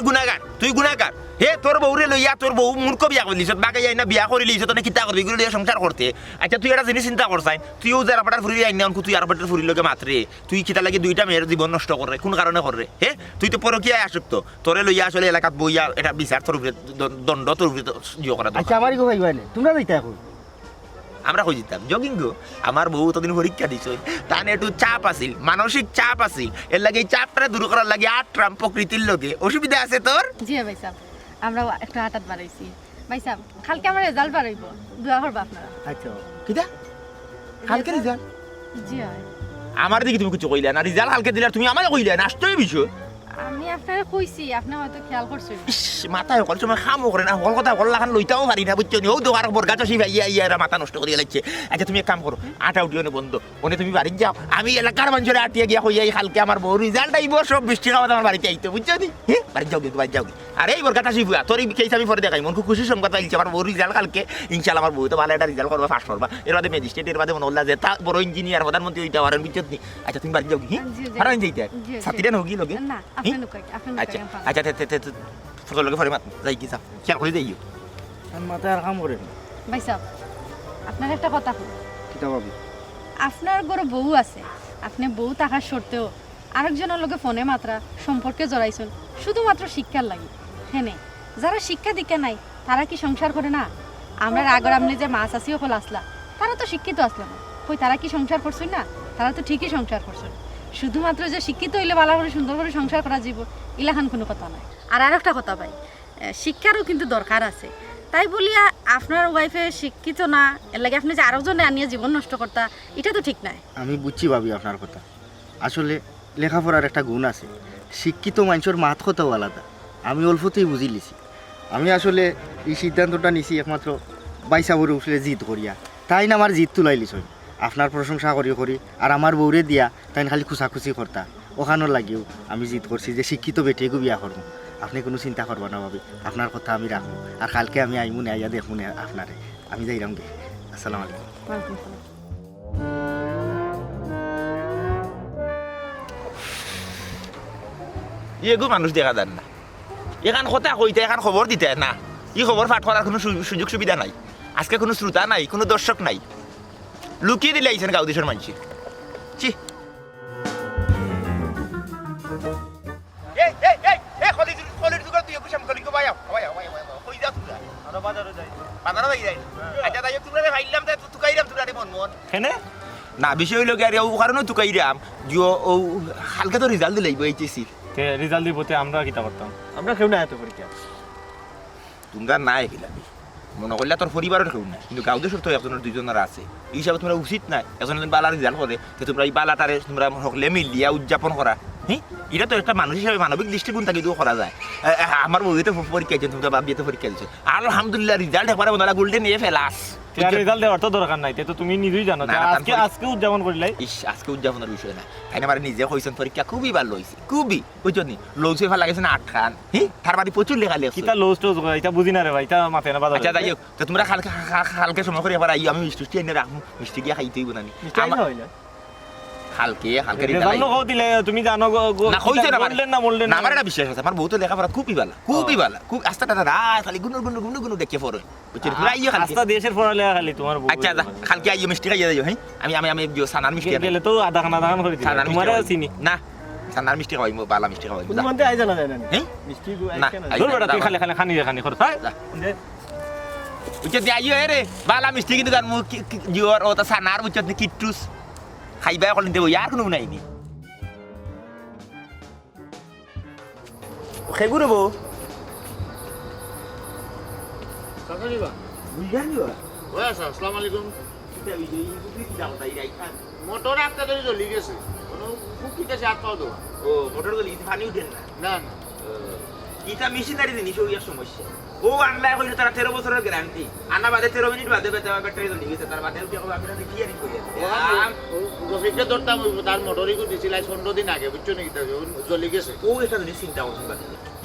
গুণাগার হে তোর বউরে লইয়া তোর বউ মূর্খ বিয়া করলিছ বাকে যাই না বিয়া করিলিছ তনে কিতা করবি এগুলো দিয়ে সংসার করতে আচ্ছা তুই একটা জিনিস চিন্তা করছাই তুইও যারা পাটার ফুরি আইন না তুই আর পাটার ফুরির লগে মাত্রে তুই কিতা লাগি দুইটা মেয়ের জীবন নষ্ট করে কোন কারণে করে হে তুই তো পরকীয়ায় আসক্ত তোরে লইয়া আসলে এলাকাত বইয়া এটা বিচার তোর উপরে দণ্ড তোর উপরে ইয়ে করা আচ্ছা আমারই ভাই ভাই তোমরা যাইতা এখন আমরা কই যেতাম জগিং গো আমার বউ তদিন পরীক্ষা দিছ তানে একটু চাপ আছিল মানসিক চাপ আছিল এর লাগে এই চাপটা দূর করার লাগে আর ট্রাম্প প্রকৃতির লোকে অসুবিধা আছে তোর জি ভাই সাহেব আমরা একটা হাটাত বাড়াইছি ভাই সাহেব কালকে আমার রেজাল্ট বাড়াইব দোয়া করবা আপনারা আচ্ছা কিটা কালকে রিজাল্ট জি হয় আমার দিকে তুমি কিছু কইলা না রিজাল্ট কালকে দিলা তুমি আমাকে কইলা না আশ্চর্য বিষয় আমি আপনারা কইছি আপনি হয়তো খেয়াল করছেন ইস, মাথায় অকল সময় খামো করে না হল কথা হল লাখান লইতাও পারি না বুঝছো নি ও দোকার বরগা চাষি ভাই ইয়া মাথা নষ্ট করিয়া লাগছে আচ্ছা তুমি এক কাম করো আটা উঠিও না বন্ধ ওনে তুমি বাড়ি যাও আমি এলাকার মানুষের আটিয়া গিয়া হইয়া কালকে আমার বউ রিজাল্ট আইব সব বৃষ্টি খাওয়া আমার বাড়িতে আইতো বুঝছো নি হ্যাঁ বাড়ি যাও বাড়ি যাও আরে এই বরগা চাষি বুয়া তোর কেস আমি পরে দেখাই মন খুব খুশি সংবাদ পাইছি আমার বউ রিজাল্ট কালকে ইনশাআল্লাহ আমার বউ তো ভালো একটা রিজাল্ট করবা পাস করবা এর বাদে ম্যাজিস্ট্রেট এর বাদে মনে হল্লা যে তা বড় ইঞ্জিনিয়ার প্রধানমন্ত্রী হইতে পারেন বুঝছো নি আচ্ছা তুমি বাড়ি যাও কি জি, জি। হারান যাইতে জি, জি। সাথীরা নগি লগে না আপনি নুকাই আপনি আচ্ছা নুকাই আচ্ছা ফটো লগে ফরে মাত যাই কি সব খেয়াল করে যাইও আমি মাথায় আর কাম করে না ভাই সাহেব আপনার একটা কথা কই কিতা ভাবি আপনার ঘরে বউ আছে আপনি বউ থাকার সত্ত্বেও আরেকজনের লগে ফোনে মাত্রা সম্পর্কে জড়াইছেন শুধুমাত্র শিক্ষার লাগি হ্যাঁ যারা শিক্ষা দীক্ষা নাই তারা কি সংসার করে না আমরা আগর আপনি যে মাছ আসি হল আসলা তারা তো শিক্ষিত আসলো না কই তারা কি সংসার করছেন না তারা তো ঠিকই সংসার করছেন শুধুমাত্র যে শিক্ষিত হইলে ভালো করে সুন্দর করে সংসার করা যাব ইলাখান কোনো কথা নয় আর আরেকটা কথা ভাই শিক্ষারও কিন্তু দরকার আছে তাই বলিয়া আপনার ওয়াইফে শিক্ষিত না এর লাগে আপনি যে আরেকজনে আনিয়ে জীবন নষ্ট করতা এটা তো ঠিক নাই আমি বুঝছি ভাবি আপনার কথা আসলে লেখাপড়ার একটা গুণ আছে শিক্ষিত মানুষের মাত কথাও আলাদা আমি অল্পতেই বুঝি লিছি আমি আসলে এই সিদ্ধান্তটা নিছি একমাত্র বাইসাবরে উঠলে জিদ করিয়া তাই না আমার জিদ তুলাই লিছ আপনার প্রশংসা করি আর আমার বউরে দিয়া তাই খালি খুশাখুশি করতা ওখানোর লাগিও আমি জিদ করছি যে শিক্ষিত বেটিয়েকে বিয়া করবো আপনি কোনো চিন্তা করবা না ভাবি আপনার কথা আমি রাখবো আর কালকে আমি আইমু না আইয়া দেখবো না আপনারে আমি যাইরাম গে আসসালামু আলাইকুম ওয়ালাইকুম আসসালাম। এগো মানুষ দেখা যান না এখান কথা কইতে এখান খবর দিতে না ই খবর পাঠ করার কোনো সুযোগ সুবিধা নাই আজকে কোনো শ্রোতা নাই কোনো দর্শক নাই লুকিয়ে দিলে আইছেন গাঁও দেশের মানুষ চি না বিষয় হইল কি ও কারণে তুকাইরাম জিও ও হালকা তো রেজাল্ট দিলাইব এইচএসসি রেজাল্ট দিবতে আমরা কিতা করতাম আমরা কেউ না এত পরীক্ষা তোমরা নাই এগুলা মনে করলে তোর পরিবারের কেউ না কিন্তু গাঁও দেশের তো একজনের দুইজনের আছে এই হিসাবে তোমরা উচিত নাই একজন একজন বালা রেজাল্ট করে তো তোমরা এই বালাটারে তোমরা সকলে মিলিয়া উদযাপন করা হ্যাঁ এটা তো একটা মানুষ হিসাবে মানবিক দৃষ্টিকোণ থেকে করা যায় আমার বউতে পরীক্ষা দিচ্ছে তোমরা বাবিয়েতে পরীক্ষা দিচ্ছে আলহামদুলিল্লাহ রেজাল্ট একবারে মনে হয় গোল্ডেন নিয়ে ফেলাস রেজাল্ট দেওয়ার তো দরকার নাই তো তুমি নিজেই জানো না, না, আজকে তারপরে- আজকে উদযাপন করিলাই ইস আজকে উদযাপনের বিষয় না তাই আমার নিজে কইছেন পরীক্ষা খুবই ভালো হয়েছে খুবই বুঝছো নি লৌসে ফেলা গেছে না 8 খান হ্যাঁ তার বাড়ি প্রচুর লেখা লেখছে কিতা লোজ টোজ এটা বুঝি না রে ভাই এটা মাথায় না বাজার আচ্ছা যাই হোক তো তোমরা কালকে সময় করে এবার আইও আমি মিষ্টি এনে রাখবো মিষ্টি গিয়ে খাইতে হইব না নি। কালকে রেজাল্ট নকও দিলে তুমি জানো না কইছে না বললেন না বললেন না আমার একটা বিশ্বাস আছে আমার বউ তো লেখাপড়া খুবই ভালো খুব আস্তে রাত খালি গুনু দেখে পড়ে বুঝছো তোমরা আইও কালকে আস্তা দেশের পড়ালেখা খালি তোমার বউ আচ্ছা যা কালকে আইও মিষ্টি খাইয়া যাইও হ্যাঁ আমি সানার মিষ্টি আনি। গেলে তো আধা খানা করে দিই সানার তোমার মিষ্টি চিনি না সানার মিষ্টি খাওয়াইবো বালা মিষ্টি খাওয়াইবো যা। মধ্যে আই জানা যায় না হ্যাঁ মিষ্টি না ধর বেটা তুই খালি খালি খানি খানি খরচ হয় যা। বুঝছো দি আইও রে বালা মিষ্টি কিন্তু গান মুখ জিওর ও তা সানার বুঝছো কিট্টুস খাইবা কল দেবো ইয়ার কোনো নাইনি খেগুলো বউ আসসালামু আলাইকুম মোটর একটা ধরে জ্বলি গেছে কোনো কুকিটা হাত পাও তো ও মোটর গলি পানি উঠেন না না এটা মেশিনারি জিনিস ওই সমস্যা ও আনলা হইলে তারা 13 বছরের গ্যারান্টি আনা বাদে 13 মিনিট বাদে ব্যাটারি জ্বলি গেছে তার বাদে কি হবে আপনারা কি আর করি রফিককে ধরতাম তার মোটরই দিছিল 15 দিন আগে বুঝছো নাকি জ্বলি গেছে ও এটা জিনিস চিন্তা করছেন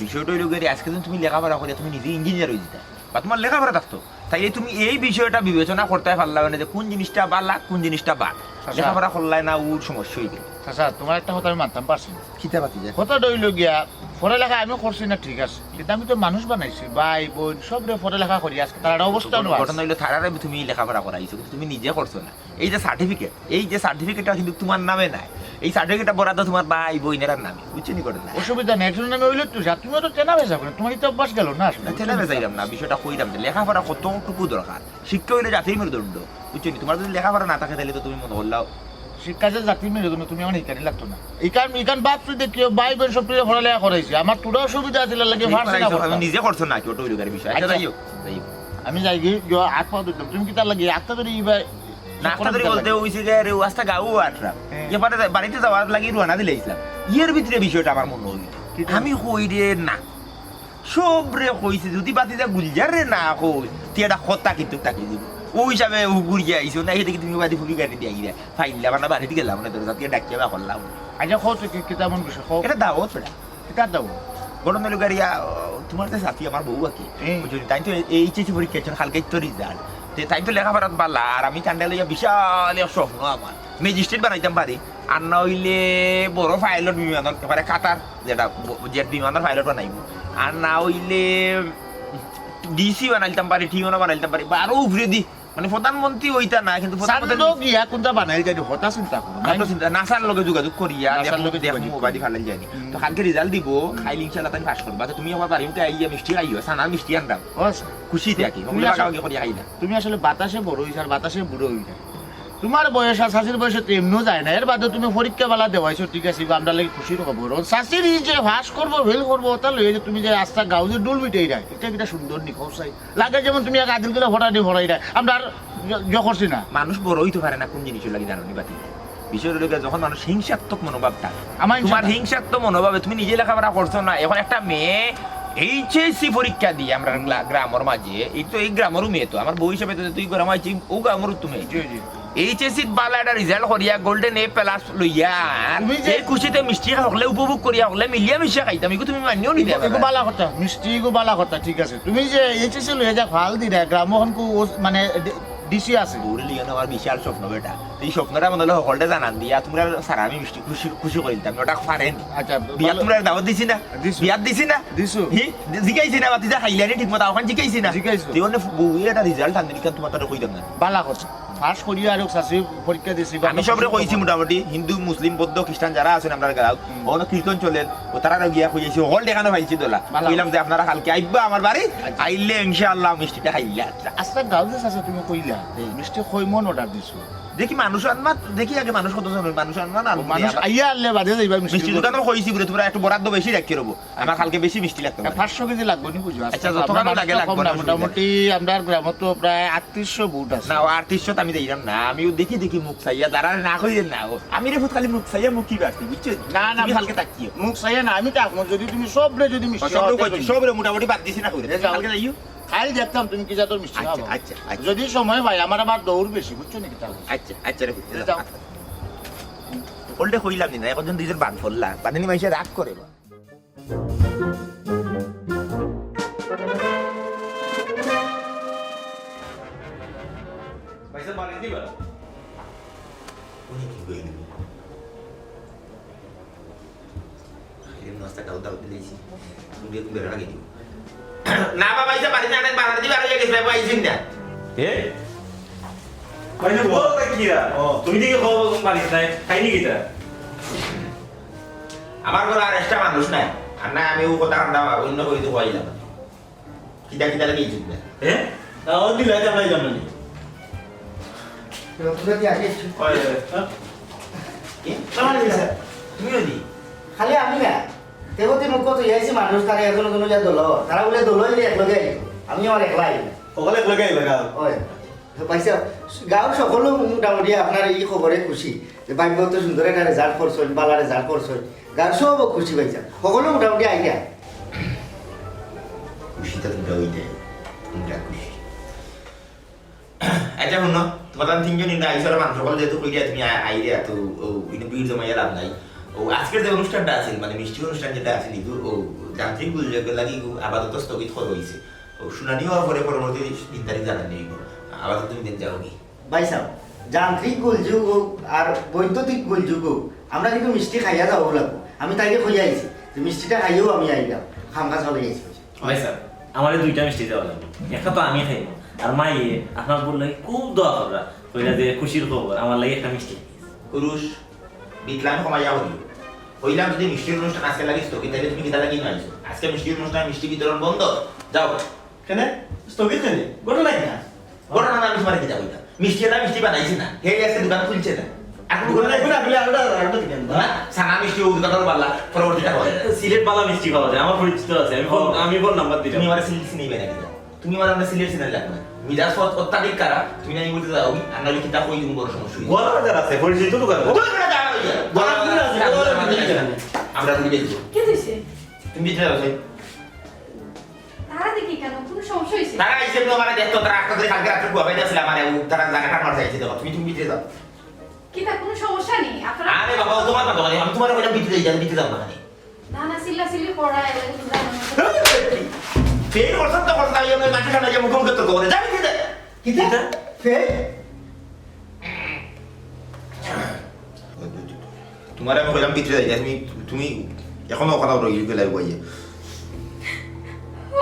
বিষয়টা হইলো গেলে আজকে তুমি লেখাপড়া করে তুমি নিজে ইঞ্জিনিয়ার হয়ে যেতে বা তোমার লেখাপড়া থাকতো তাই তুমি এই বিষয়টা বিবেচনা করতে পারলাম না যে কোন জিনিসটা বালা কোন জিনিসটা বাদ লেখাপড়া করলাই না ওর সমস্যা হয়ে গেল আচ্ছা তোমার একটা কথা আমি মানতাম পারছি না খিতা পাতি যায় কথা দইল গিয়া পড়ালেখা আমি করছি না ঠিক আছে কিন্তু আমি তো মানুষ বানাইছি ভাই বোন সবরে পড়ালেখা করি আজকে তার অবস্থা ঘটনা হইলো তারারে তুমি লেখাপড়া করাইছো কিন্তু তুমি নিজে করছো না এই যে সার্টিফিকেটটা কিন্তু তোমার নামে নাই এই সার্টিফিকেটটা পড়া তো তোমার ভাই বোনেরা নামে বুঝছো নি করে না অসুবিধা নেই, একজনের নামে হইলে তো তুমিও তো চেনা বেচা করে, তোমার তো অভ্যাস গেল না আসলে। ঠেলা বেচাইলাম না, বিষয়টা কইলাম যে লেখাপড়া কতটুকু দরকার। শিক্ষা হইলে জাতির মেরুদণ্ড বুঝছো নি। তোমার যদি লেখাপড়া না থাকে তাহলে তো তুমি মনে করলাও শিক্ষা যে জাতি মেরে তুমি আমার ইকানি লাগতো না। ইকান বাপ তুই দেখিও ভাই বোন সব তুই পড়ালেখা করাইছি, আমার তোরা অসুবিধা আছিল লাগে ফার্স্ট না আমি নিজে করছো না কেউ টইলুকার বিষয়। আচ্ছা যাইও যাইও আমি যাই গিয়ে হাত পা ধরতাম, তুমি কি তার লাগে হাতটা ধরে ইবাই নাস্তা ধরে বলতে হইছে যে রে ওয়াস্তা গাও আটরা এবারে বাড়িতে যাওয়ার লাগি রওনা দিলাইছিলাম। ইয়ের ভিতরে বিষয়টা আমার মনে হইল, আমি কই রে না সব রে কইছে যদি বাতিজা গুলজার রে না কই তুই এটা কথা কিন্তু তাকে দিব ওই হিসাবে ঘুরিয়ে আইসো না। এদিকে তুমি বাড়ি ফুকি গাড়ি দিয়ে আইলে ফাইলে আমার বাড়িতে গেলাম না তোর সাথে ডাকিয়ে বা করলাম। আচ্ছা খো তুই কি তেমন কিছু খো এটা দাও সেটা এটা দাও গরম মেলু গাড়িয়া তোমার তো সাথী আমার বউ আছে বুঝলি, তাই তো এইচএসসি পরীক্ষা কালকে তো রেজাল্ট তাই তো লেখাপড়া পারলা। আর আমি কান্ডা লইয়া বিশাল স্বপ্ন আমার ম্যাজিস্ট্রেট বানাইতাম পারি, আর না হইলে বড় পাইলট বিমানের মানে কাতার যেটা জেট বিমানের পাইলট বানাইব, আর না হইলে ডিসি বানাইতাম পারি, ঠিকানা বানাইতাম পারি, আরো উপরে দি মানে প্রধানমন্ত্রী হইতা না কিন্তু গিয়া কোনটা বানাই যাই হতা চিন্তা করো নাসার লগে যোগাযোগ করিয়া নাসার লগে দেখো মোবাইল ফালাই যায়নি তো কালকে রেজাল্ট দিব খাইলে ইনশাআল্লাহ তাই পাস করবা। তো তুমি আমার বাড়িতে আইয়া মিষ্টি খাইও, সানার মিষ্টি আনদাও খুশি থাকি করিয়া খাইলা। তুমি আসলে বাতাসে বড় হইছ আর বাতাসে বুড়ো হইছ, তোমার বয়স আর শাশির বয়সে তো এমনও যায় না। এর বাদে তুমি পরীক্ষা বেলা দেওয়াইছো ঠিক আছে, আমরা লাগে খুশির খবর। শাশির যে ভাস করবো ফেল করবো ওটা লইয়ে যে তুমি যে রাস্তা গাও যে ডুল বিটাই রায় এটা কিটা সুন্দর নি খোসাই লাগে, যেমন তুমি এক আদিল করে ভরা দিয়ে ভরাই রায় আমরা আর করছি না। মানুষ বড় হইতে পারে না কোন জিনিস লাগে জানো নি বাতি বিষয় হলো যখন মানুষ হিংসাত্মক মনোভাবটা তোমার হিংসাত্মক মনোভাবে তুমি নিজে লেখাপড়া করছো না। এখন একটা মেয়ে এইচএসসি পরীক্ষা দিয়ে আমরা গ্রামের মাঝে এই তো এই গ্রামেরও মেয়ে তো আমার বউ হিসাবে তুই গ্রাম আইছি ও গ্রামেরও তুমি এইচএসসি বালা একটা রেজাল্ট করিয়া গোল্ডেন এ প্লাস লইয়া এই খুশিতে মিষ্টি হকলে উপভোগ করিয়া হকলে মিলিয়া মিশিয়া খাইতাম এগুলো তুমি মানিও নিতে বালা কথা মিষ্টি গো বালা কথা ঠিক আছে। তুমি যে এইচএসসি লইয়া যা ভাল দিরা গ্রামখন মানে ডিসি আছে দৌড়ে লিয়ে আমার বিশাল স্বপ্ন বেটা এই স্বপ্নটা মনে হলো সকলটা জানান দিয়া তোমরা সারা আমি মিষ্টি খুশি খুশি করে দিতাম ওটা পারেন। আচ্ছা বিয়া তোমরা দাওয়াত দিছি না বিয়াত দিছি না দিছো জিকাইছি না বাতিজা খাইলানি ঠিক মতো ওখান জিকাইছি না জিকাইছো তুই অনেক বউয়ের একটা রেজাল্ট আনলি কেন তোমার তো কই দাম না বালা কথা ফার্স্ট করিয়া আর শাশি পরীক্ষা দিছি আমি সবরে কইছি মোটামুটি হিন্দু মুসলিম বৌদ্ধ খ্রিস্টান যারা আছেন আমরা গাঁও ওখানে কীর্তন চলেন ও তারা গিয়া কইছি হল দেখানো পাইছি দোলা কইলাম যে আপনারা কালকে আইবা আমার বাড়ি আইলে ইনশাআল্লাহ মিষ্টিটা খাইলা। আস্তে গাঁও যে আছে তুমি কইলা মিষ্টি কই মন অর্ডার দিছো দেখি মানুষ আনমা দেখি আগে মানুষ কত জন মানুষ আনমা না মানুষ আইয়া আনলে বাদে যাইবা মিষ্টি দোকানে কইছি বলে তোমরা একটু বরাদ্দ বেশি রাখি রবো আমার কালকে বেশি মিষ্টি লাগতো 500 কেজি লাগবে নি বুঝো। আচ্ছা যতখানি লাগে লাগবে না মোটামুটি আমরা গ্রামে তো প্রায় 3800 বুট আছে না 3800 আমি দেইলাম না আমিও দেখি দেখি মুখ চাইয়া দাঁড়া না কইলেন না আমি রে ফুট খালি মুখ চাইয়া মুখ কি বাড়তি বুঝছো না না কালকে তাকিও মুখ চাইয়া না আমি তাকমো যদি তুমি সবরে যদি মিষ্টি সবরে মোটামুটি বাদ দিছি না কইরে কালকে যাইও খাই দেখতাম তুমি কি জাতর মিষ্টি খাও। আচ্ছা আচ্ছা যদি সময় ভাই আমার আবার দৌড় বেশি বুঝছো নাকি তাহলে আচ্ছা আচ্ছা রে যাও ওলটে কইলাম না এখন যদি দুইজন বাদ ফললা বাদানি মাইসে রাগ করে বা পয়সা বাড়ি দিবা উনি কি কইল এই নাস্তাটা দাও দিলেছি তুমি বের আগে দিও না বাবা ইসা বাড়ি না বাড়ি দিবা আর গেছে বাবা আইছিন না মানে বল কিরা তুমি দিকে খবর বাড়ি নাই খাইনি কিটা আমার ঘরে আর একটা মানুষ নাই আর না আমি ও কথা কান্দা অন্য কই তো হইলাম কিটা কিটা লাগি ইছিন না ও দিলা জামাই জামাই তুমিও দি খালি আমি না দেবতী মুখ তো ইয়াইছি মানুষ তারা এজন এজন যা দল তারা বলে দল হইলে একলগে আমি আমার একলা আইলাম সকলে একলগে আইবা গাও হয় পাইছা গাঁৱৰ সকলো মোটামুটি আপোনাৰ এই খবৰে খুচি যে বাক্যত সুন্দৰ এটা রেজাল্ট করছেন বালা রেজাল্ট করছেন গাঁৱৰ সব খুচি পাইছা সকলো মোটামুটি আইডিয়া খুশিটা তোমরা হইতে তোমরা খুশি আচ্ছা শুনো তোমার তিনজন ইন্দা আইসর মানুষ সকল যেহেতু কইয়া তুমি আইডিয়া তো ও ইন বীর জমাইয়া লাভ নাই ও আজকের যে অনুষ্ঠানটা আছে মানে মিষ্টি অনুষ্ঠান যেটা আছে নিদু ও যান্ত্রিক গুলো লাগি আপাতত স্থগিত করা হয়েছে ও শুনানি হওয়ার পরে পরবর্তী 3 তারিখ জানানি আবার তুমি দিন যাও কি ভাই সাহেব যান্ত্রিক গোলযোগ হোক আর বৈদ্যুতিক গোলযোগ হোক আমরা কিন্তু মিষ্টি খাইয়া যাব লাগবো আমি তাইকে কইয়া আইছি যে মিষ্টিটা খাইও আমি আইলাম খামখা চলে আইছি ভাই স্যার আমার দুইটা মিষ্টি দেওয়া লাগবে একটা তো আমি খাইব আর মাইয়ে আপনার বললে খুব দোয়া করবা কইরা যে খুশির খবর আমার লাগে একটা মিষ্টি পুরুষ বিটলাম কমাইয়া হইল হইলাম যদি মিষ্টির অনুষ্ঠান আজকে লাগিস তো কিন্তু তুমি কিতা লাগি নাইছো আজকে মিষ্টির অনুষ্ঠান মিষ্টি বিতরণ বন্ধ যাও কেন স্থগিত কেন ঘটনা কি না ঘটনা না আমি তোমার কিতা কইতা মিষ্টি না মিষ্টি বানাইছে না হে আজকে দোকান খুলছে না এখন ঘটনা এখন আপনি আলাদা দিবেন না সানা মিষ্টি ও দোকানের পাল্লা পরবর্তীটা হয় সিলেট বালা মিষ্টি পাওয়া যায় আমার পরিচিত আছে আমি ফোন নাম্বার দিলাম তুমি আমার সিলেট চিনি বেনা কিতা তুমি আমার আমরা সিলেট চিনি লাগবে না মিরাজ অত্যাধিক কারা তুমি না বলতে যাও আমরা কিতা কই দিন বড় সমস্যা গোয়ালা বাজার আছে পরিচিত দোকান আমরা তুমি দেখছো কি দিছে তুমি দিতে যাও তারা দেখি কেন কোনো সমস্যা হয়েছে তারা আইসে তো আমার দেখতো তারা আজকে কালকে রাতে গুয়াবাই দিয়েছিল আমার তারা জায়গাটা মার যাইছে দেখো তুমি দিতে যাও কি তা কোনো সমস্যা নেই আপনারা আরে বাবা ও তোমার কথা আমি তোমার কইলাম দিতে যাই দিতে যাও না না না সিল্লা সিল্লি পড়া এলে তো জানো ফের করছস তো করছস আমি মাটি কাটা যে মুখম করতে করে যাবি দিতে কিতা ফের তোমার আমি কইলাম দিতে যাই তুমি তুমি এখনো কথা রইল গেলাই বইয়ে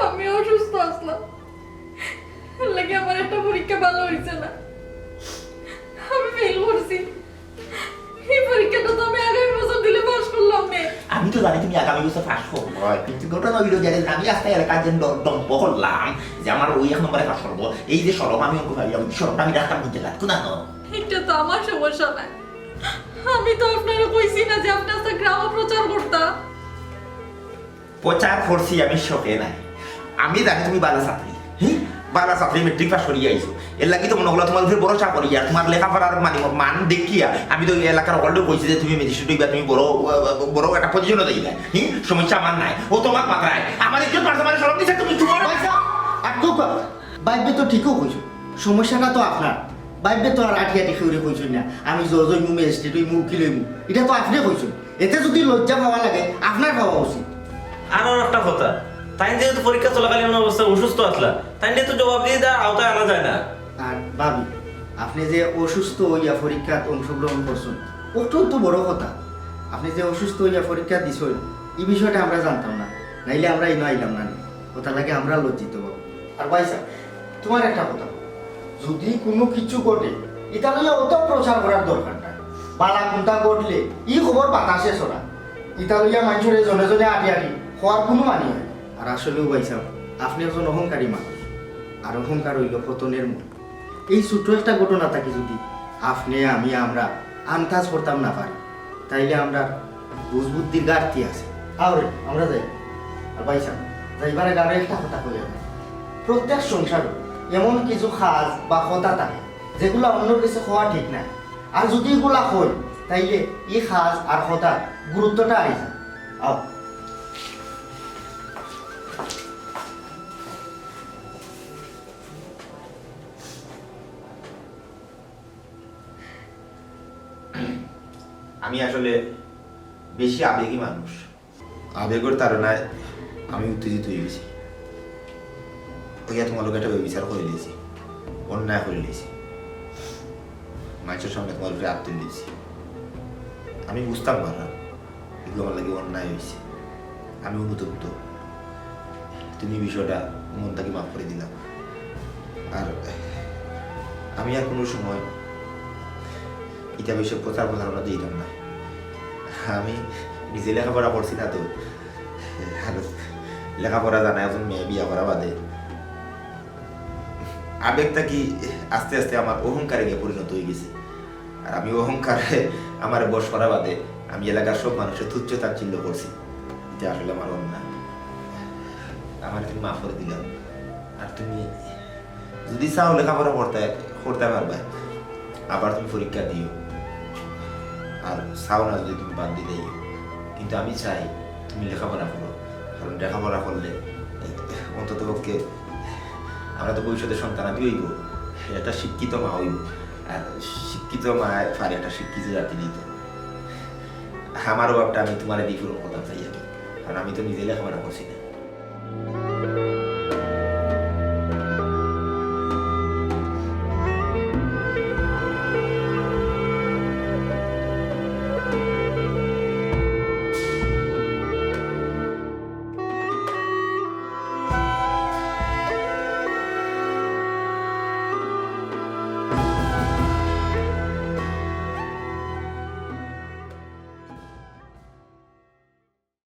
আমি অসুস্থ আসলাম লাগে আমার একটা পরীক্ষা ভালো হয়েছে না আমি ফেল করছি এই পরীক্ষাটা তো আমি আগামী বছর দিলে পাস করলাম না আমি তো জানি তুমি আগামী বছর পাস করবো কিন্তু ঘটনা হইল যে আমি আজকে এলাকার জন্য দম্প করলাম যে আমার ওই এক নম্বরে পাস করবো এই যে সরম আমি অঙ্ক পাইলাম সরমটা আমি রাখতাম বুঝতে লাগতো না এটা তো আমার সমস্যা না আমি তো আপনারা কইছি না যে আপনি আজকে গ্রাম প্রচার করতাম প্রচার করছি আমি শোকে নাই আমি জানি তুমি বালা ছাত্রী বালা ছাত্রী মেট্রিক পাস করিয়া আইছো এর লাগি তো মনে হলো তোমার উপরে ভরসা করিয়া তোমার লেখাপড়ার মান দেখিয়া আমি তো এলাকার সকলেও কইছি যে তুমি ম্যাজিস্ট্রেট হইবা তুমি বড় বড় একটা পজিশনে যাইবা সমস্যা আমার নাই ও তোমার মাত্রায় আমার একজন পার্সোনাল সরম দিছে তুমি তোমার আটকো বাইবে তো ঠিকও কইছো সমস্যাটা তো আপনার বাইবে তো আর আটিয়াটি খেউরে কইছেন না আমি জয় মু ম্যাজিস্ট্রেট হই মু উকিল হই মু এটা তো আপনি কইছেন এতে যদি লজ্জা পাওয়া লাগে আপনার পাওয়া উচিত আর একটা কথা তাই যেহেতু পরীক্ষা চলাকালীন অবস্থায় অসুস্থ আসলা তাই নিয়ে তো জবাব দিয়ে দেওয়ার আওতায় আনা যায় না আর ভাবি আপনি যে অসুস্থ হইয়া পরীক্ষাত অংশগ্রহণ করছেন অত্যন্ত বড় কথা আপনি যে অসুস্থ হইয়া পরীক্ষা দিছেন এই বিষয়টা আমরা জানতাম না নাইলে আমরা এই আইলাম না কথা লাগে আমরা লজ্জিত হব আর ভাই সাহেব তোমার একটা কথা যদি কোনো কিছু ঘটে এটা হলে অত প্রচার করার দরকার নাই বালা কোনটা ঘটলে ই খবর বাতাসে ছড়া এটা লইয়া মানুষের জনে জনে আটি আটি হওয়ার কোনো মানি হয় আর আসলেও ভাই সাহেব আপনি একজন অহংকারী মানুষ আর অহংকার হইল পতনের মূল এই ছোট্ট একটা ঘটনা থাকে যদি আপনি আমি আমরা আন্দাজ করতাম না পারি তাইলে আমরা বুঝবুদ্ধির ঘাটতি আছে আরে আমরা যাই আর ভাই সাহেব যাইবারে গানে একটা কথা কই আমি প্রত্যেক সংসারে এমন কিছু খাজ বা কথা থাকে যেগুলো অন্য কিছু হওয়া ঠিক না আর যদি এগুলা হয় তাইলে এই খাজ আর কথা গুরুত্বটা আই যায় আমি আসলে বেশি আবেগী মানুষ আবেগের তাড়নায় আমি উত্তেজিত হয়ে গেছি ওইয়া তোমার লোক একটা বিচার করে নিয়েছি অন্যায় করে নিয়েছি মানুষের সামনে তোমার উপরে আত্ম দিয়েছি আমি বুঝতাম পারলাম এগুলো আমার লাগে অন্যায় হয়েছে আমি অনুতপ্ত তুমি বিষয়টা মন থেকে মাফ করে দিলাম আর আমি আর কোনো সময় এটা বিষয়ে প্রচার প্রচারণা দিতাম না আমি নিজে লেখাপড়া করছি না তো আর লেখাপড়া জানা একজন মেয়ে বিয়া করা বাদে আবেগটা কি আস্তে আস্তে আমার অহংকারে গিয়ে পরিণত হয়ে গেছে আর আমি অহংকারে আমার বশ করা বাদে আমি এলাকার সব মানুষের তুচ্ছ তাচ্ছিল্য করছি এটা আসলে আমার অন্যায় আমার তুমি মাফ করে দিলাম আর তুমি যদি চাও লেখাপড়া করতে পারবে আবার তুমি পরীক্ষা দিও আর চাও না যদি তুমি বাদ দিলেই কিন্তু আমি চাই তুমি লেখাপড়া করো কারণ লেখাপড়া করলে অন্তত পক্ষে আমরা তো ভবিষ্যতের সন্তান আমি হইব একটা শিক্ষিত মা হইব আর শিক্ষিত মা পারে একটা শিক্ষিত জাতি নিত আমার বাপটা আমি তোমার দিয়ে পুরো কথা চাই কারণ আমি তো নিজে লেখাপড়া করছি না